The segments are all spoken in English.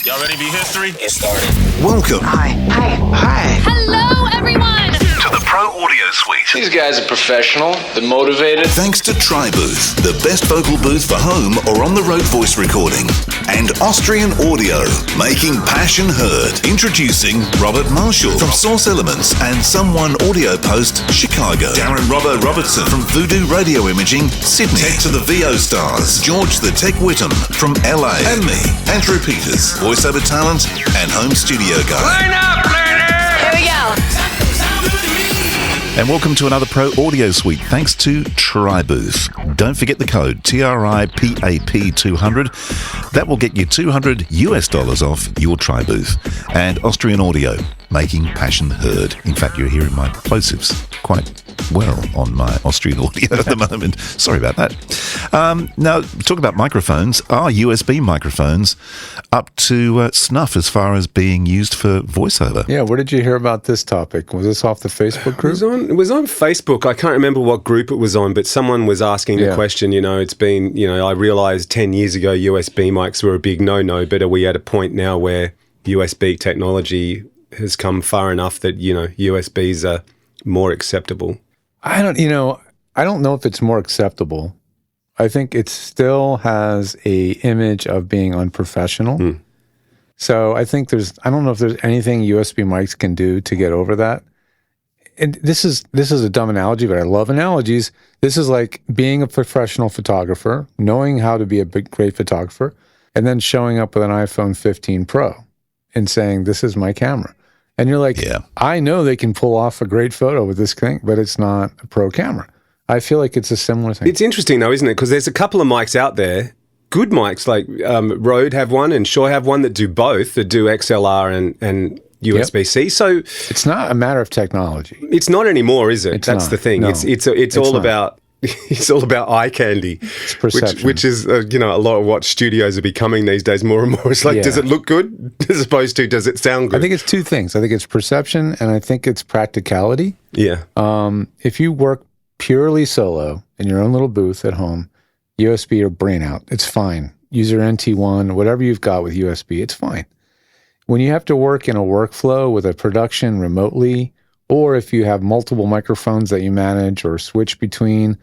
Y'all ready to be history? Get started. Welcome. Hi. Hello, everyone. To the Pro Audio Suite. These guys are professional. They're motivated. Thanks to TriBooth, the best vocal booth for home or on-the-road voice recording. And Austrian Audio, making passion heard. Introducing Robert Marshall from Source Elements and Someone Audio Post, Chicago. Darren Robertson from Voodoo Radio Imaging, Sydney. Tech to the VO Stars, George the Tech Whittam from LA. And me, Andrew Peters, voiceover talent and home studio guy. Line up, learner! Here we go. And welcome to another Pro Audio Suite, thanks to TriBooth. Don't forget the code TRIPAP200. That will get you $200 off your TriBooth. And Austrian Audio, making passion heard. In fact, you're hearing my plosives quite well on my Austrian Audio at the moment. Sorry about that. Now, talk about microphones. Are USB microphones up to snuff as far as being used for voiceover? Yeah, where did you hear about this topic? Was this off the Facebook group? It was on Facebook. I can't remember what group it was on, but someone was asking the question, it's been, I realised 10 years ago USB mics were a big no-no, but are we at a point now where USB technology has come far enough that, USBs are more acceptable? I don't know if it's more acceptable. I think it still has a image of being unprofessional. So I think I don't know if there's anything USB mics can do to get over that. And this is a dumb analogy, but I love analogies. This is like being a professional photographer, knowing how to be a great photographer, and then showing up with an iPhone 15 Pro and saying, this is my camera. And you're like, I know they can pull off a great photo with this thing, but it's not a pro camera. I feel like it's a similar thing. It's interesting though, isn't it? Because there's a couple of mics out there, good mics, like Rode have one and Shure have one that do both, that do XLR and USB-C. So it's not a matter of technology. It's not anymore, is it? That's the thing. No, it's all about it's all about eye candy. It's perception. Which is a lot of what studios are becoming these days more and more. It's like, does it look good as opposed to does it sound good? I think it's two things. I think it's perception and I think it's practicality. Yeah. If you work purely solo in your own little booth at home, USB or brain out, it's fine. Use your NT1, whatever you've got with USB, it's fine. When you have to work in a workflow with a production remotely, or if you have multiple microphones that you manage or switch between,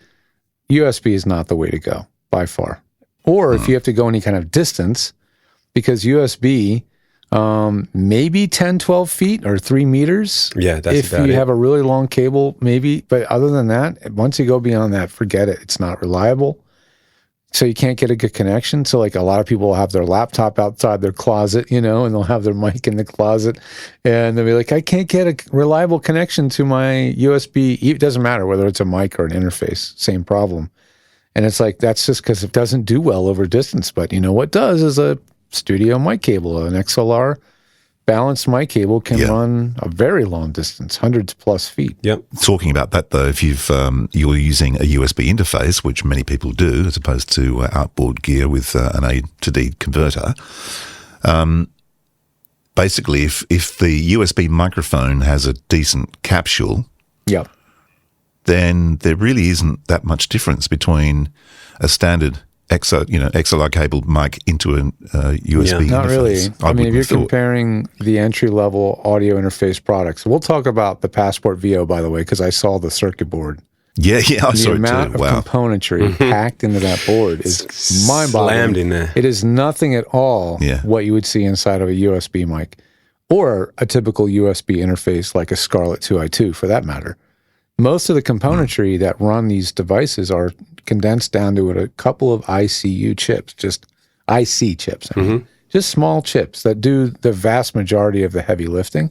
USB is not the way to go by far. Or if you have to go any kind of distance, because USB, maybe 10, 12 feet or 3 meters. Yeah, that's if you have a really long cable, maybe. But other than that, once you go beyond that, forget it. It's not reliable. So you can't get a good connection. So like a lot of people will have their laptop outside their closet, and they'll have their mic in the closet and they'll be like, I can't get a reliable connection to my USB. It doesn't matter whether it's a mic or an interface, same problem. And it's like, that's just because it doesn't do well over distance. But what does is a studio mic cable, an XLR balanced mic cable can run a very long distance, hundreds plus feet. Yep. Talking about that though, if you're using a USB interface, which many people do, as opposed to outboard gear with an A to D converter, basically, if the USB microphone has a decent capsule, then there really isn't that much difference between a standard XLR cable mic into a USB interface. Not really. I mean, if you're comparing the entry-level audio interface products, we'll talk about the Passport VO, by the way, because I saw the circuit board. Yeah, I saw it too. The amount of componentry packed into that board is mind-boggling. Slammed in there. It is nothing at all what you would see inside of a USB mic or a typical USB interface like a Scarlett 2i2, for that matter. Most of the componentry that run these devices are condensed down to a couple of ICU chips, just IC chips, just small chips that do the vast majority of the heavy lifting.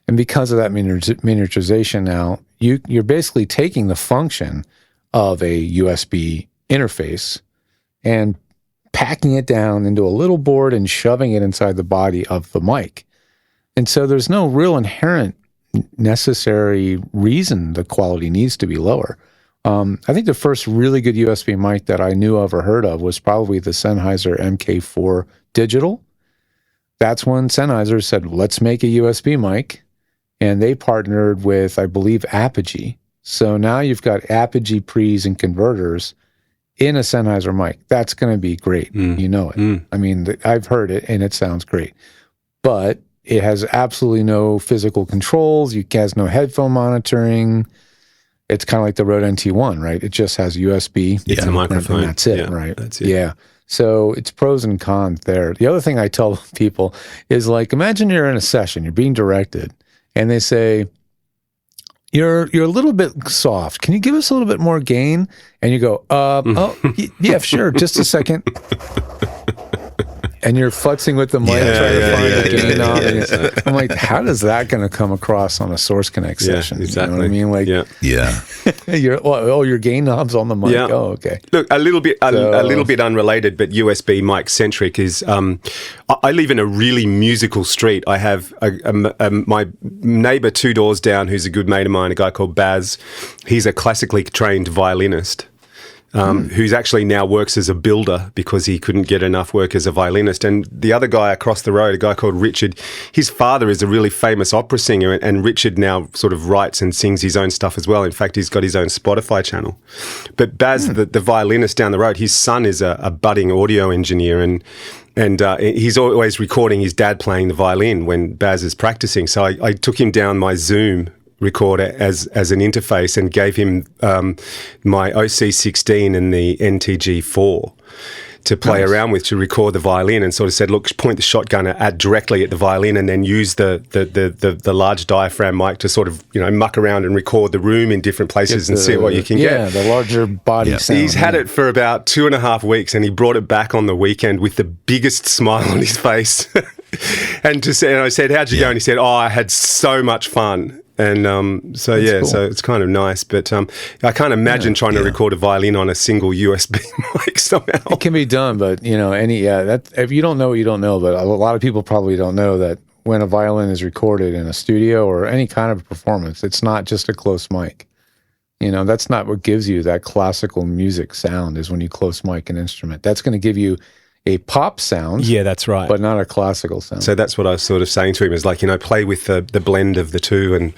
And because of that miniaturization now, you're basically taking the function of a USB interface and packing it down into a little board and shoving it inside the body of the mic. And so there's no real inherent necessary reason the quality needs to be lower. I think the first really good USB mic that I knew of or heard of was probably the Sennheiser MK4 Digital. That's when Sennheiser said, let's make a USB mic. And they partnered with, I believe, Apogee. So now you've got Apogee pre's and converters in a Sennheiser mic, that's going to be great. You know it. I mean, I've heard it and it sounds great. But it has absolutely no physical controls. It has no headphone monitoring. It's kind of like the Rode NT1, right? It just has USB. It's a microphone. And that's it, Yeah, right? that's it. Yeah. So it's pros and cons there. The other thing I tell people is like, imagine you're in a session, you're being directed, and they say, you're a little bit soft. Can you give us a little bit more gain? And you go, yeah, sure. Just a second. And you're futzing with the mic, trying to find the gain knob. I'm like, how is that going to come across on a Source Connect session? Exactly. You know what I mean? Like, your gain knob's on the mic. Yeah. Oh, okay. Look, a little bit unrelated, but USB mic centric is. I live in a really musical street. I have my neighbour 2 doors down, who's a good mate of mine, a guy called Baz. He's a classically trained violinist. Who's actually now works as a builder because he couldn't get enough work as a violinist. And the other guy across the road, a guy called Richard, his father is a really famous opera singer, and Richard now sort of writes and sings his own stuff as well. In fact, he's got his own Spotify channel. But Baz, the violinist down the road, his son is a budding audio engineer, and he's always recording his dad playing the violin when Baz is practicing. So I took him down my Zoom recorder as an interface and gave him my OC16 and the NTG4 to play around with to record the violin, and sort of said, look, point the shotgun at directly at the violin and then use the large diaphragm mic to sort of, muck around and record the room in different places and see what you can get. Yeah, the larger body sound. He's had it for about 2.5 weeks, and he brought it back on the weekend with the biggest smile on his face. and I said, how'd you go? And he said, I had so much fun. And so cool. So it's kind of nice, but I can't imagine trying to record a violin on a single USB mic somehow. It can be done, but if you don't know what you don't know, but a lot of people probably don't know that when a violin is recorded in a studio or any kind of performance, it's not just a close mic. That's not what gives you that classical music sound, is when you close mic an instrument. That's going to give you a pop sound. Yeah, that's right. But not a classical sound. So that's what I was sort of saying to him, is like, play with the blend of the two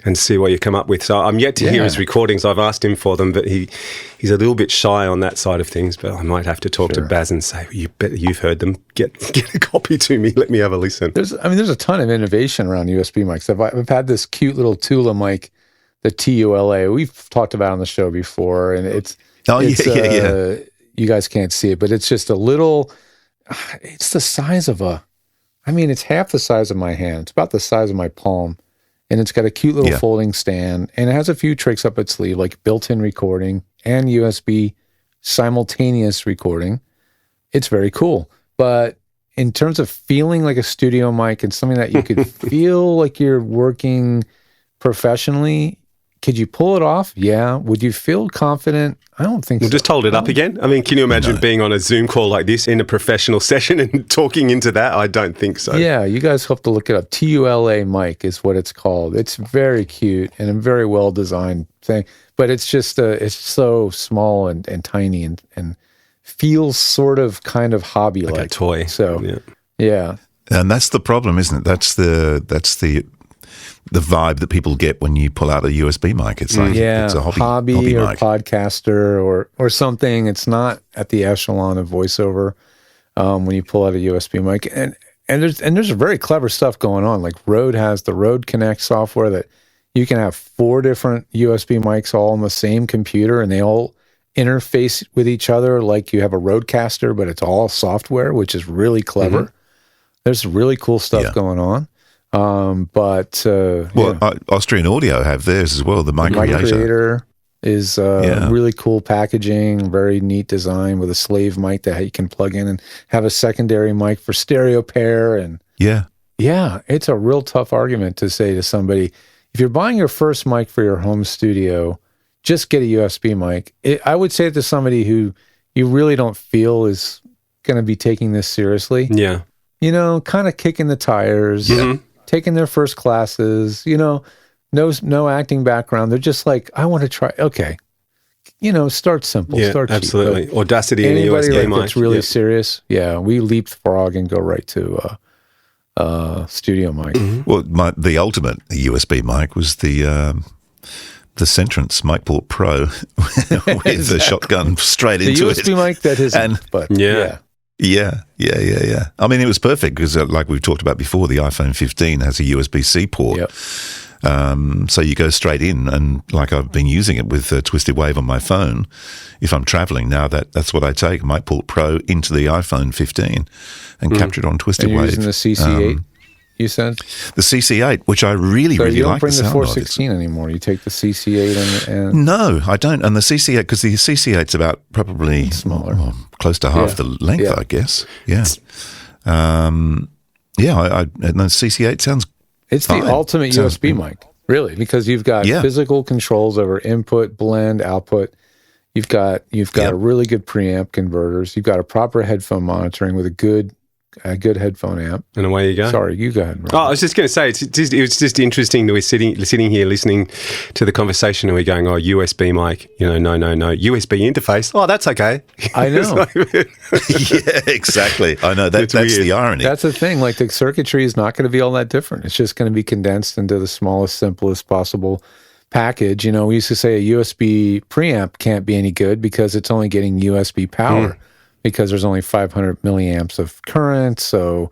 and see what you come up with. So I'm yet to hear his recordings. I've asked him for them, but he's a little bit shy on that side of things. But I might have to talk to Baz and say, you've heard them. Get a copy to me. Let me have a listen. There's a ton of innovation around USB mics. I've had this cute little Tula mic, the TULA. We've talked about it on the show before, and it's you guys can't see it, but it's just a little, it's the size of it's half the size of my hand. It's about the size of my palm. And it's got a cute little folding stand. And it has a few tricks up its sleeve, like built-in recording and USB simultaneous recording. It's very cool. But in terms of feeling like a studio mic and something that you could feel like you're working professionally, could you pull it off? Yeah. Would you feel confident? I don't think so. Just hold it up again. I mean, can you imagine being on a Zoom call like this in a professional session and talking into that? I don't think so. Yeah, you guys have to look it up. TULA mic is what it's called. It's very cute and a very well designed thing, but it's just it's so small and tiny and feels sort of kind of hobby like a toy. So yeah. And that's the problem, isn't it? That's the vibe that people get when you pull out a USB mic. It's like it's a hobby or mic. Podcaster or something. It's not at the echelon of voiceover when you pull out a USB mic. And there's very clever stuff going on. Like Rode has the Rode Connect software that you can have 4 different USB mics all on the same computer, and they all interface with each other like you have a Rodecaster, but it's all software, which is really clever. Mm-hmm. There's really cool stuff going on. Austrian Audio have theirs as well. The Mic Creator is really cool packaging, very neat design with a slave mic that you can plug in and have a secondary mic for stereo pair. And it's a real tough argument to say to somebody, if you're buying your first mic for your home studio, just get a USB mic. I would say it to somebody who you really don't feel is going to be taking this seriously. Yeah. Kind of kicking the tires. Mm-hmm. Taking their first classes, no acting background. They're just like, I want to try. Okay, start simple. Start cheap. Absolutely. Audacity and anybody USB mic. That's really serious. Yeah, we leapfrog and go right to studio mic. Mm-hmm. Well, the ultimate USB mic was the the Centrance mic port Pro with the shotgun straight into it. The USB mic that isn't, but Yeah. I mean, it was perfect because, like we've talked about before, the iPhone 15 has a USB-C port. Yep. So you go straight in, and like I've been using it with Twisted Wave on my phone. If I'm traveling now, that's what I take, mic port Pro into the iPhone 15 and capture it on Twisted Wave. Wave. Using the CC8, you said? The CC8, which I really like. You don't bring the 416 anymore. You take the CC8 and... No, I don't. And the CC8, because the CC8's about probably smaller, close to half the length, I guess. Yeah. And the CC8 sounds It's the ultimate USB mic, really, because you've got physical controls over input, blend, output. You've got a really good preamp converters. You've got a proper headphone monitoring with a good headphone amp. And away you go. Sorry, you go ahead. Robert. Oh, I was just going to say, it's just interesting that we're sitting here listening to the conversation and we're going, oh, USB mic, no, USB interface. Oh, that's okay. I know. Yeah, exactly. I know. That's the irony. That's the thing. Like, the circuitry is not going to be all that different. It's just going to be condensed into the smallest, simplest possible package. We used to say a USB preamp can't be any good because it's only getting USB power. Because there's only 500 milliamps of current, so,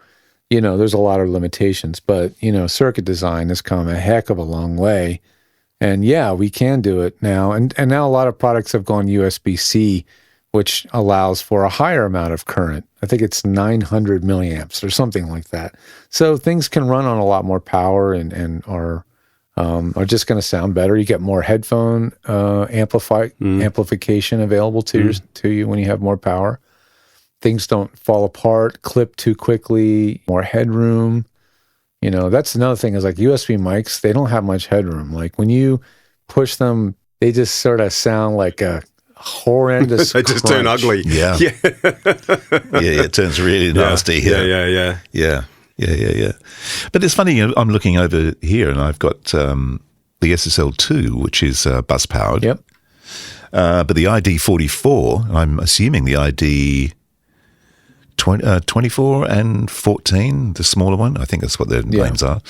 there's a lot of limitations. But, circuit design has come a heck of a long way. And, we can do it now. And now a lot of products have gone USB-C, which allows for a higher amount of current. I think it's 900 milliamps or something like that. So things can run on a lot more power and are just going to sound better. You get more headphone amplification available to you when you have more power. Things don't fall apart, clip too quickly, more headroom. That's another thing is like USB mics, they don't have much headroom. Like when you push them, they just sort of sound like a horrendous They just turn ugly. Yeah. It turns really nasty. Yeah. But it's funny, I'm looking over here and I've got the SSL2, which is bus powered. Yep. But the ID44, I'm assuming the ID 24 and 14, the smaller one. I think that's what their names are.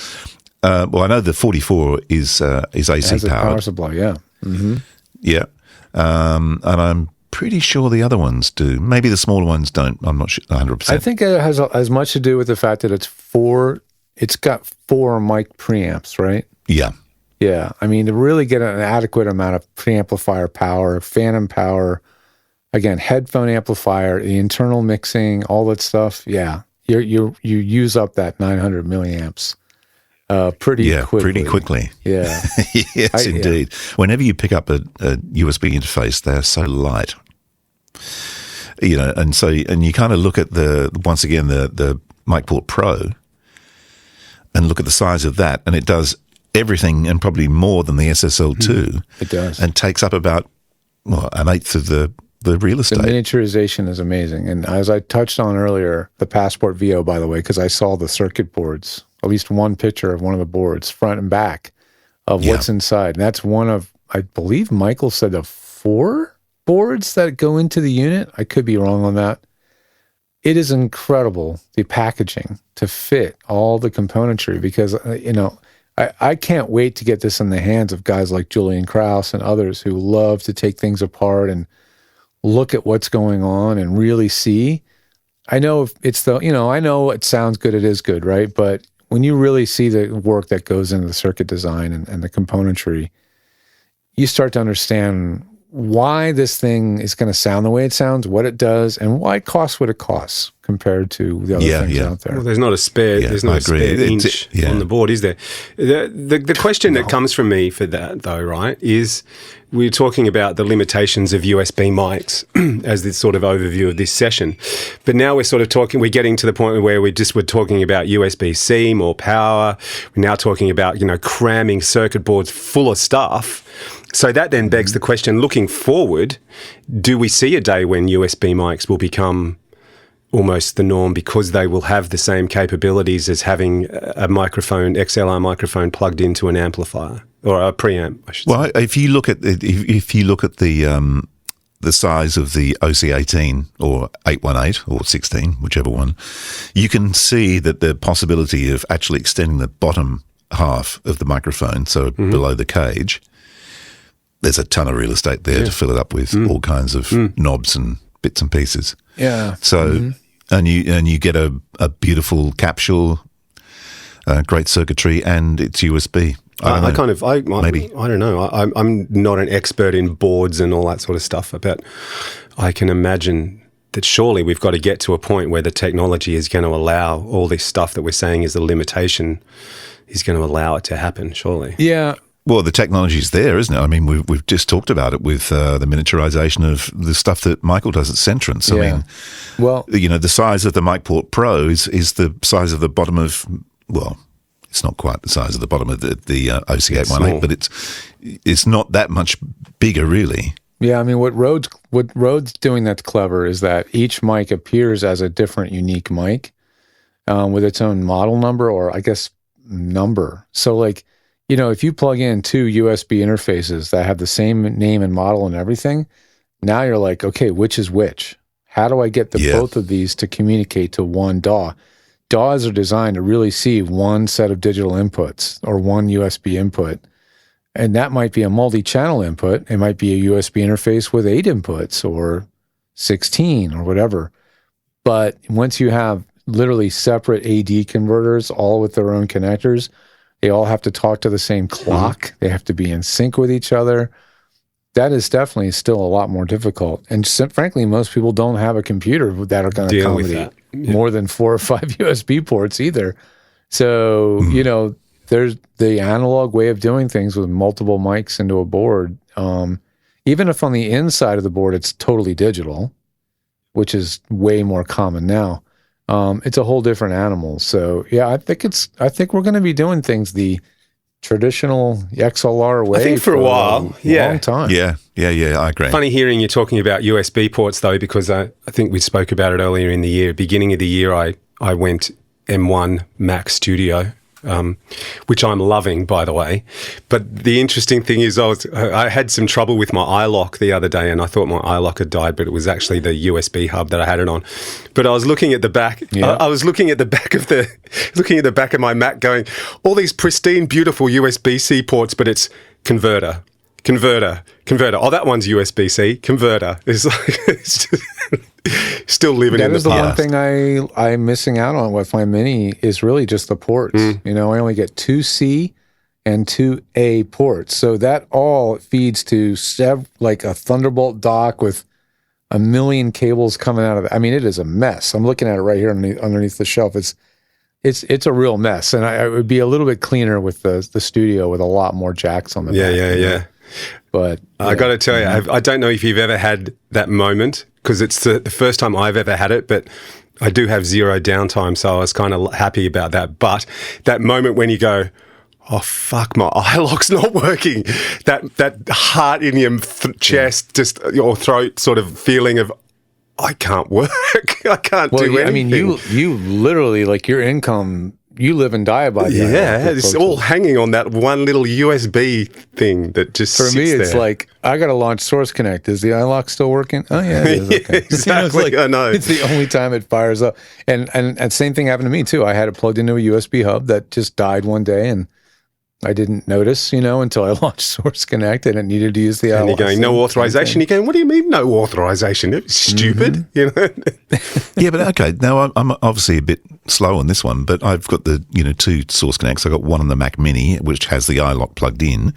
Well, I know the 44 is AC powered. Power supply, yeah. Mm-hmm. Yeah. And I'm pretty sure the other ones do. Maybe the smaller ones don't. I'm not sure 100%. I think it has as much to do with the fact that it's got 4 mic preamps, right? Yeah. Yeah. I mean, to really get an adequate amount of preamplifier power, phantom power, again, headphone amplifier, the internal mixing, all that stuff. Yeah, you use up that 900 milliamps pretty quickly. Yeah, yes, indeed. Whenever you pick up a USB interface, they're so light. And you kind of look at the mic port Pro, and look at the size of that, and it does everything and probably more than the SSL2. It does, and takes up about an eighth of the real estate. The miniaturization is amazing. And as I touched on earlier, the Passport VO, by the way, because I saw the circuit boards, at least one picture of one of the boards, front and back, of what's inside. And that's one of, I believe Michael said, of 4 boards that go into the unit. I could be wrong on that. It is incredible, the packaging, to fit all the componentry, because, I can't wait to get this in the hands of guys like Julian Krauss and others who love to take things apart and look at what's going on and really see. I know I know it sounds good, it is good, right? But when you really see the work that goes into the circuit design and the componentry, you start to understand why this thing is going to sound the way it sounds, what it does, and why it costs what it costs compared to the other things out there. Well, there's not a spare inch on the board, is there? The question that comes from me for that, though, right, is we're talking about the limitations of USB mics as this sort of overview of this session. But now we're getting to the point where we're talking about USB-C, more power. We're now talking about, cramming circuit boards full of stuff. So that then begs the question, looking forward, do we see a day when USB mics will become almost the norm because they will have the same capabilities as having a microphone, XLR microphone plugged into an amplifier or a preamp, I should say? Well, if you look at the size of the OC18 or 818 or 16, whichever one, you can see that the possibility of actually extending the bottom half of the microphone, so below the cage, there's a ton of real estate there to fill it up with all kinds of knobs and bits and pieces. Yeah. So, and you get a beautiful capsule, great circuitry, and it's USB. I don't know. I'm not an expert in boards and all that sort of stuff, but I can imagine that surely we've got to get to a point where the technology is going to allow all this stuff that we're saying is a limitation is going to allow it to happen, surely. Yeah. Well, the technology's there, isn't it? I mean, we've just talked about it with the miniaturization of the stuff that Michael does at Centrance. I mean, well, the size of the MicPort Pro is the size of the bottom of, well, it's not quite the size of the bottom of the OC818, but it's not that much bigger, really. Yeah, I mean, what Rode's doing that's clever is that each mic appears as a different, unique mic with its own model number, or I guess number. So, like, if you plug in two USB interfaces that have the same name and model and everything, now you're like, okay, which is which? How do I get both of these to communicate to one DAW? DAWs are designed to really see one set of digital inputs or one USB input. And that might be a multi-channel input. It might be a USB interface with 8 inputs or 16 or whatever. But once you have literally separate AD converters, all with their own connectors, they all have to talk to the same clock. They have to be in sync with each other. That is definitely still a lot more difficult. And frankly, most people don't have a computer that are going to accommodate more than 4 or 5 USB ports either. So, there's the analog way of doing things with multiple mics into a board. Even if on the inside of the board it's totally digital, which is way more common now, it's a whole different animal. So yeah, I think we're going to be doing things the traditional XLR way. I think for a while, long time. Yeah, I agree. Funny hearing you talking about USB ports though, because I think we spoke about it earlier in the year. Beginning of the year, I went M1 Mac Studio. Which I'm loving, by the way. But the interesting thing is I had some trouble with my iLock the other day, and I thought my iLock had died, but it was actually the USB hub that I had it on. But I was looking at the back. Yeah. I was looking at the back of my Mac, going, all these pristine, beautiful USB-C ports, but it's converter. Oh, that one's USB-C. Converter. It's like still living in the past. That is the one thing I'm missing out on with my Mini is really just the ports. I only get 2 C and 2 A ports. So that all feeds to like a Thunderbolt dock with a million cables coming out of it. I mean, it is a mess. I'm looking at it right here underneath the shelf. It's a real mess. And I would be a little bit cleaner with the studio with a lot more jacks on the back. Yeah. But I got to tell you, I don't know if you've ever had that moment, because it's the first time I've ever had it, but I do have zero downtime, so I was kind of happy about that. But that moment when you go, oh, fuck, my iLock's not working, that heart in your chest, just your throat sort of feeling of, I can't work, I can't do anything. I mean, you literally, like, your income, you live and die by that. Yeah, it's all hanging on that one little USB thing that just for me, it's there. like, I got to launch Source Connect. Is the iLock still working? Oh, yeah, it is. Okay. Exactly, I know. It's the only time it fires up. And same thing happened to me, too. I had it plugged into a USB hub that just died one day, and I didn't notice, until I launched Source Connect, and it needed to use the iLock. And you're going, no authorization? You're going, what do you mean, no authorization? It's stupid, Yeah, but okay. Now, I'm obviously a bit slow on this one, but I've got the, 2 Source Connects. I've got one on the Mac Mini, which has the iLock plugged in.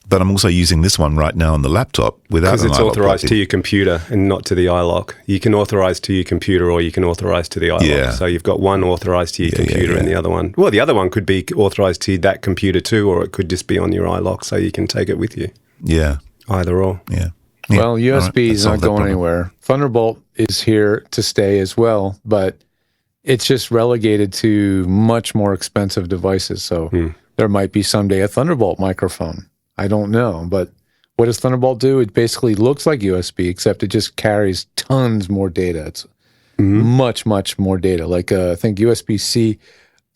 But I'm also using this one right now on the laptop without an iLock. Because it's authorized to your computer and not to the iLock. You can authorize to your computer, or you can authorize to the iLock. Yeah. So you've got one authorized to your computer and the other one. Well, the other one could be authorized to that computer too, or it could just be on your iLock, so you can take it with you. Yeah. Either or. Yeah. Well, USB is not going anywhere. Thunderbolt is here to stay as well, but it's just relegated to much more expensive devices. So there might be someday a Thunderbolt microphone. I don't know, but what does Thunderbolt do? It basically looks like USB, except it just carries tons more data. It's much, much more data. Like I think USB-C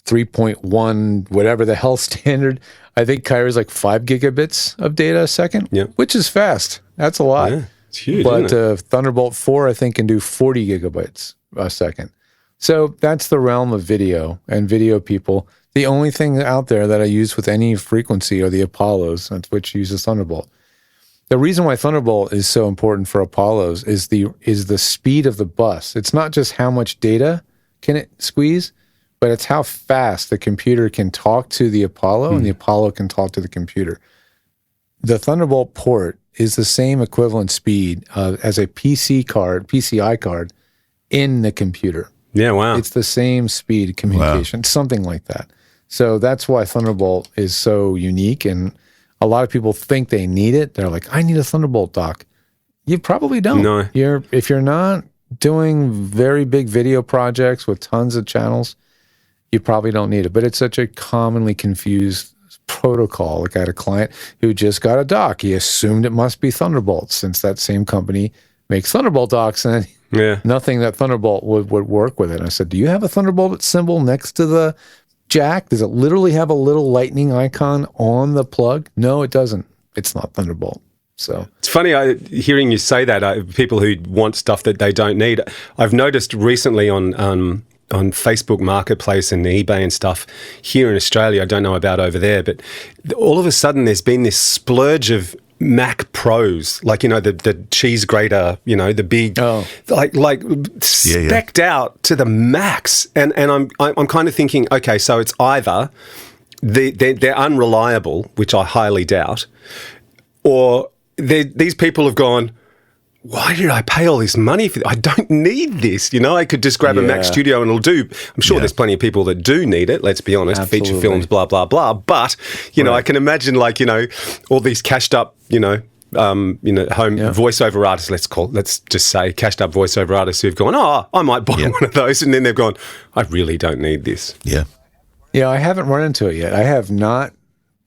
3.1, whatever the hell standard, I think carries like 5 gigabits of data a second, which is fast. That's a lot. Yeah, it's huge. But Thunderbolt 4, I think, can do 40 gigabytes a second. So that's the realm of video and video people. The only thing out there that I use with any frequency are the Apollos, which uses Thunderbolt. The reason why Thunderbolt is so important for Apollos is the speed of the bus. It's not just how much data can it squeeze, but it's how fast the computer can talk to the Apollo and the Apollo can talk to the computer. The Thunderbolt port is the same equivalent speed as a PCI card in the computer. Yeah, wow. It's the same speed communication, something like that. So that's why Thunderbolt is so unique, and a lot of people think they need it. They're like, I need a Thunderbolt dock. You probably don't. No. If you're not doing very big video projects with tons of channels, you probably don't need it. But it's such a commonly confused protocol. Like I had a client who just got a dock. He assumed it must be Thunderbolt since that same company makes Thunderbolt docks, and nothing that Thunderbolt would work with it. And I said, do you have a Thunderbolt symbol next to the jack? Does it literally have a little lightning icon on the plug? No, it doesn't. It's not Thunderbolt. So it's funny hearing you say that. People who want stuff that they don't need. I've noticed recently on Facebook Marketplace and eBay and stuff here in Australia. I don't know about over there, but all of a sudden there's been this splurge of Mac Pros, like, the cheese grater, the big, like specced out to the max. And I'm kind of thinking, okay, so it's either they're unreliable, which I highly doubt, or these people have gone, why did I pay all this money for this? I don't need this. I could just grab a Mac Studio and it'll do. I'm sure there's plenty of people that do need it. Let's be honest. Absolutely. Feature films, blah, blah, blah. But, I can imagine all these cashed up, home voiceover artists, let's just say cashed up voiceover artists who've gone, I might buy one of those. And then they've gone, I really don't need this. Yeah. Yeah, I haven't run into it yet. I have not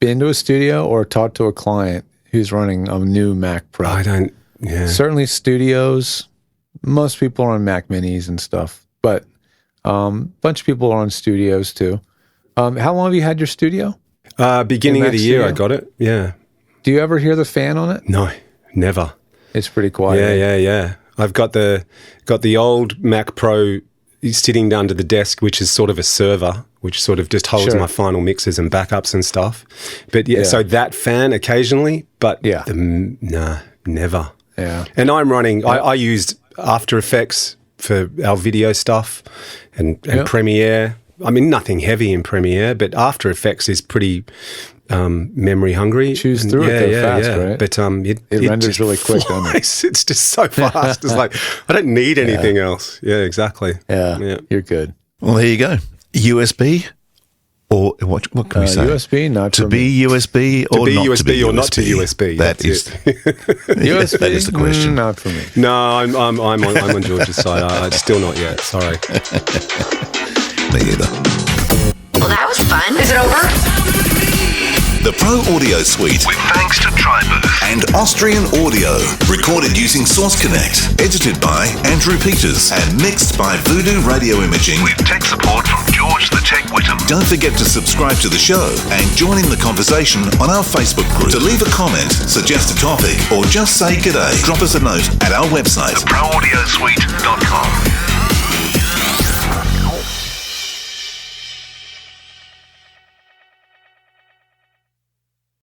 been to a studio or talked to a client who's running a new Mac Pro. Certainly studios, most people are on Mac Minis and stuff, but a bunch of people are on studios too. How long have you had your studio? Beginning of the year, I got it. Yeah. Do you ever hear the fan on it? No, never. It's pretty quiet. Yeah. I've got the old Mac Pro sitting under the desk, which is sort of a server, which sort of just holds my final mixes and backups and stuff. But so that fan occasionally, but never. Yeah. And I'm running, I used After Effects for our video stuff and Premiere. I mean, nothing heavy in Premiere, but After Effects is pretty memory hungry. Choose through it fast, right? But it renders really quick, doesn't it? It's just so fast. It's like, I don't need anything else. Yeah, exactly. Yeah, you're good. Well, there you go. USB? Or what can we say? USB, not to be USB or to be not USB to be or USB. not to USB. That is USB. That is the question. Not for me. No, I'm on George's side. I still not yet. Sorry. Me either. Well, that was fun. Is it over? The Pro Audio Suite, with thanks to TriBooth and Austrian Audio, recorded using Source Connect, edited by Andrew Peters and mixed by Voodoo Radio Imaging, with tech support from George the Tech Whittam. Don't forget to subscribe to the show and join in the conversation on our Facebook group. To leave a comment, suggest a topic, or just say g'day, drop us a note at our website, theproaudiosuite.com.